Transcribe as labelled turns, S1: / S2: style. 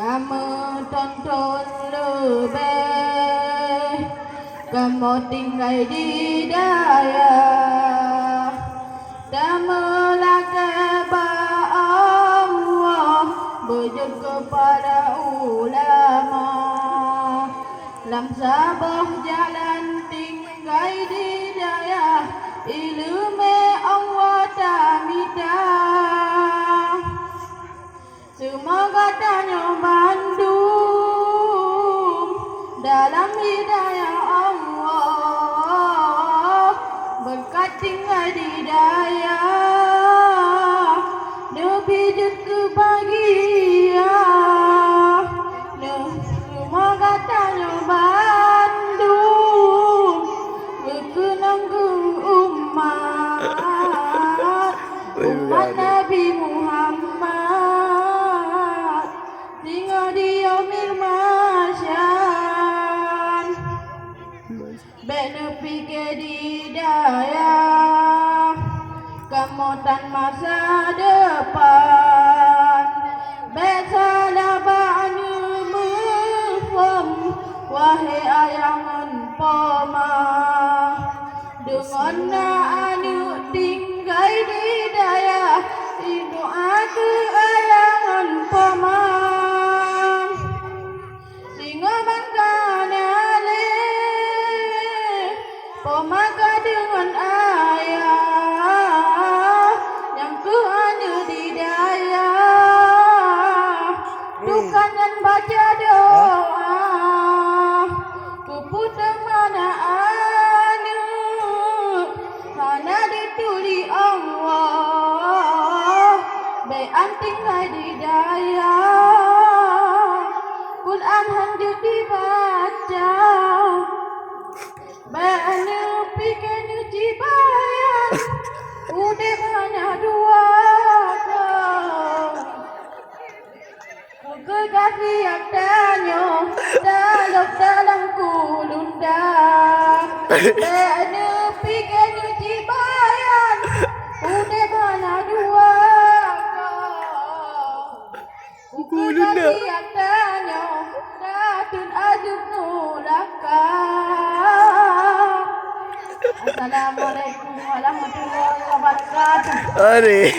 S1: Kamu tonton lebih, kamu tinggal di daya, kamu lakabah Allah, bujud kepada ulama, lam sabah jalan tinggal di daya, ilmu Allah tamita. Semoga tanya bandung dalam hidayah Allah, berkat tinggal di daya, Nabi jut bahagia. Semoga tanya bandung berkenang ke umat Nabi Muhammad, tinggal di yaumil mahsyar, benepi ke di daya, kemutan masa depan, besalah ba'nu mufam, wahai ayangan poma, dengan anu tinggal di daya, itu aku ayangan paman, singa bangkana le, pemaka dengan ayah, yang ku anu di daya, bukan dan baca doa, ku putar mana anu, hana dituli Allah, bayan tinggal di daya, Quran hendak dibaca, bayan pikir nyuci bayan, udah hanya dua kau, kekasih yang tanya, dalam kulundang, bayan pikir nyuci bayan, udah hanya dua kau, kekasih yang tanya, datun ajub nulaka. Assalamualaikum warahmatullahi wabarakatuh.
S2: Aduh.